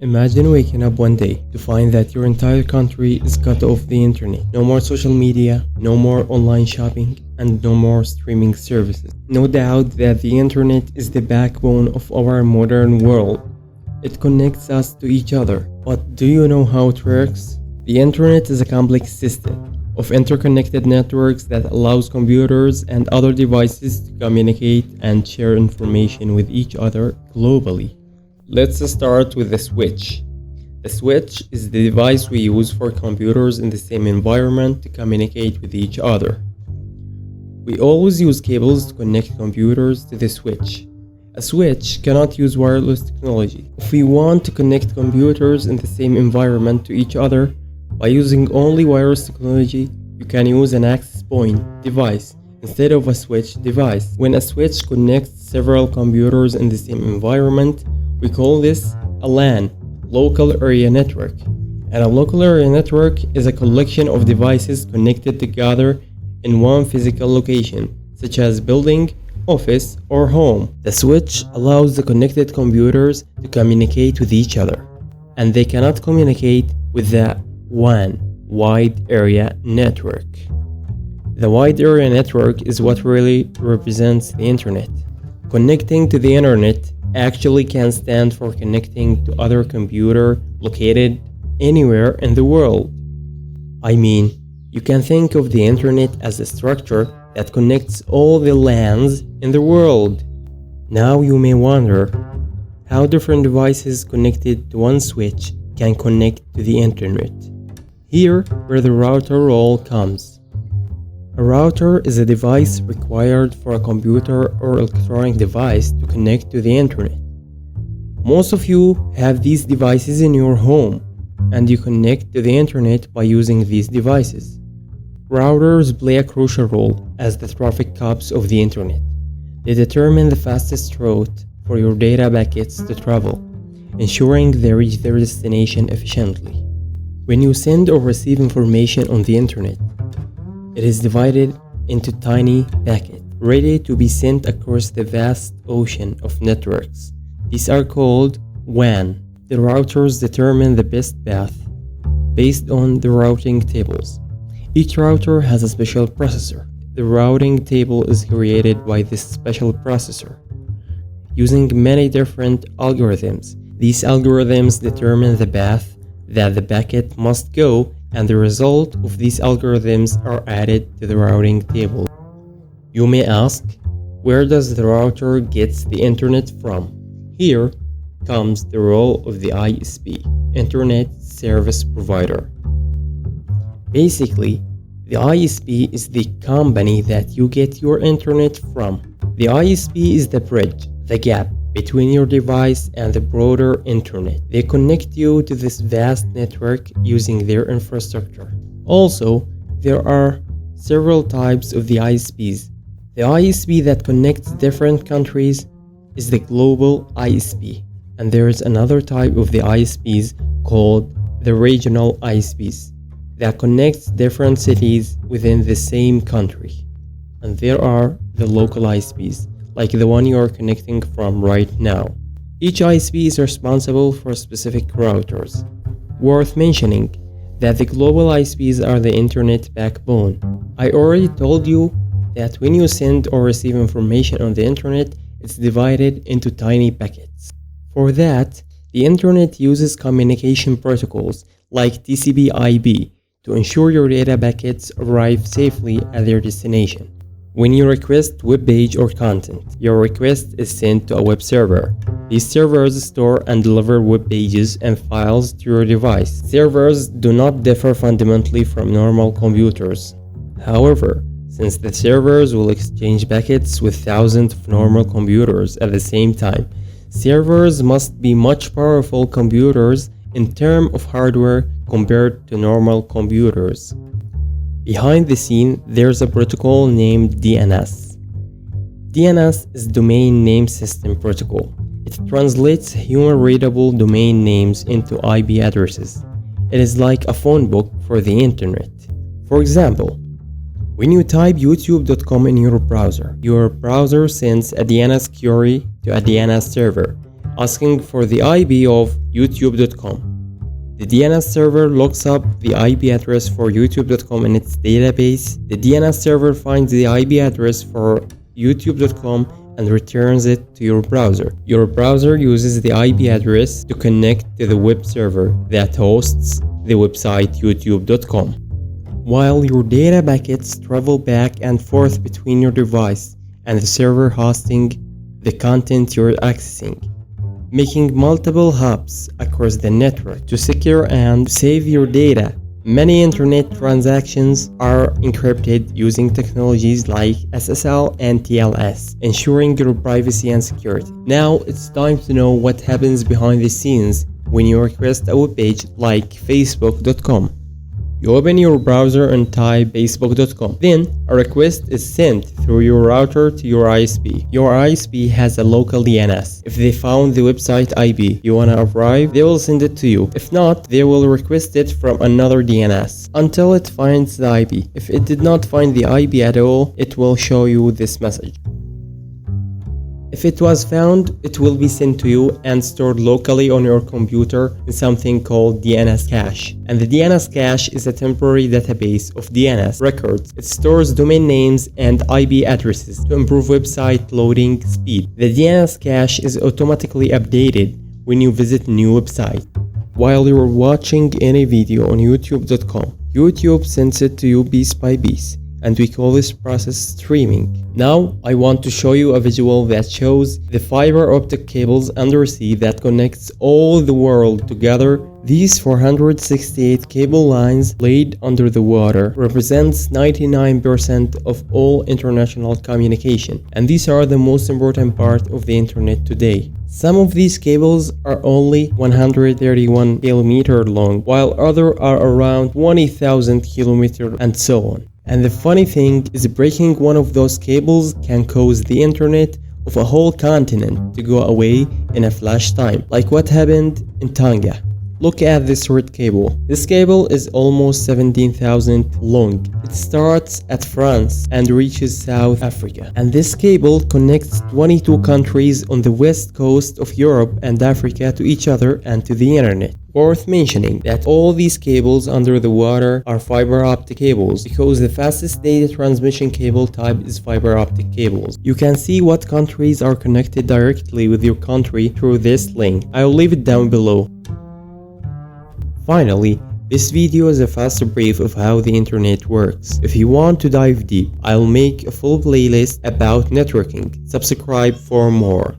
Imagine waking up one day to find that your entire country is cut off the internet. No more social media, no more online shopping, and no more streaming services. No doubt that the internet is the backbone of our modern world. It connects us to each other. But do you know how it works? The internet is a complex system of interconnected networks that allows computers and other devices to communicate and share information with each other globally. Let's start with the switch. The switch is the device we use for computers in the same environment to communicate with each other. We always use cables to connect computers to the switch. A switch cannot use wireless technology. If we want to connect computers in the same environment to each other by using only wireless technology, you can use an access point device instead of a switch device. When a switch connects several computers in the same environment, we call this a LAN, local area network. And a local area network is a collection of devices connected together in one physical location, such as building, office, or home. The switch allows the connected computers to communicate with each other, and they cannot communicate with the WAN, wide area network. The wide area network is what really represents the internet. Connecting to the internet actually can stand for connecting to other computer located anywhere in the world. I mean, you can think of the internet as a structure that connects all the LANs in the world. Now you may wonder how different devices connected to one switch can connect to the internet. Here where the router role comes. A router is a device required for a computer or electronic device to connect to the internet. Most of you have these devices in your home, and you connect to the internet by using these devices. Routers play a crucial role as the traffic cops of the internet. They determine the fastest route for your data packets to travel, ensuring they reach their destination efficiently. When you send or receive information on the internet, it is divided into tiny packets, ready to be sent across the vast ocean of networks. These are called WAN. The routers determine the best path based on the routing tables. Each router has a special processor. The routing table is created by this special processor using many different algorithms. These algorithms determine the path that the packet must go, and the result of these algorithms are added to the routing table. You may ask, where does the router get the internet from? Here comes the role of the ISP, Internet Service Provider. Basically, the ISP is the company that you get your internet from. The ISP is the bridge, the gap between your device and the broader internet. They connect you to this vast network using their infrastructure. Also, there are several types of the ISPs. The ISP that connects different countries is the global ISP, and there is another type of the ISPs called the regional ISPs that connects different cities within the same country. And there are the local ISPs, like the one you are connecting from right now. Each ISP is responsible for specific routers. Worth mentioning that the global ISPs are the internet backbone. I already told you that when you send or receive information on the internet, it's divided into tiny packets. For that, the internet uses communication protocols like TCP/IP to ensure your data packets arrive safely at their destination. When you request web page or content, your request is sent to a web server. These servers store and deliver web pages and files to your device. Servers do not differ fundamentally from normal computers. However, since the servers will exchange packets with thousands of normal computers at the same time, servers must be much powerful computers in terms of hardware compared to normal computers. Behind the scene, there's a protocol named DNS. DNS is Domain Name System Protocol. It translates human-readable domain names into IP addresses. It is like a phone book for the internet. For example, when you type youtube.com in your browser sends a DNS query to a DNS server, asking for the IP of youtube.com. The DNS server looks up the IP address for youtube.com in its database. The DNS server finds the IP address for youtube.com and returns it to your browser. Your browser uses the IP address to connect to the web server that hosts the website youtube.com. While your data packets travel back and forth between your device and the server hosting the content you're accessing, making multiple hops across the network. To secure and save your data, many internet transactions are encrypted using technologies like SSL and TLS, ensuring your privacy and security. Now it's time to know what happens behind the scenes when you request a web page like facebook.com. You open your browser and type facebook.com. Then a request is sent through your router to your ISP. Your ISP has a local DNS. If they found the website IP you want to arrive, they will send it to you. If not, they will request it from another DNS until it finds the IP. If it did not find the IP at all, it will show you this message. If it was found, it will be sent to you and stored locally on your computer in something called DNS cache. And the DNS cache is a temporary database of DNS records. It stores domain names and IP addresses to improve website loading speed. The DNS cache is automatically updated when you visit a new website. While you're watching any video on youtube.com, YouTube sends it to you piece by piece, and we call this process streaming. Now I want to show you a visual that shows the fiber optic cables undersea that connects all the world together. These 468 cable lines laid under the water represents 99% of all international communication, and these are the most important part of the internet today. Some of these cables are only 131 km long, while others are around 20,000 km and so on. And the funny thing is, breaking one of those cables can cause the internet of a whole continent to go away in a flash time, like what happened in Tonga. Look at this short cable. This cable is almost 17,000 long. It starts at France and reaches South Africa. And this cable connects 22 countries on the west coast of Europe and Africa to each other and to the internet. Worth mentioning that all these cables under the water are fiber optic cables because the fastest data transmission cable type is fiber optic cables. You can see what countries are connected directly with your country through this link. I'll leave it down below. Finally, this video is a fast brief of how the internet works. If you want to dive deep, I'll make a full playlist about networking. Subscribe for more.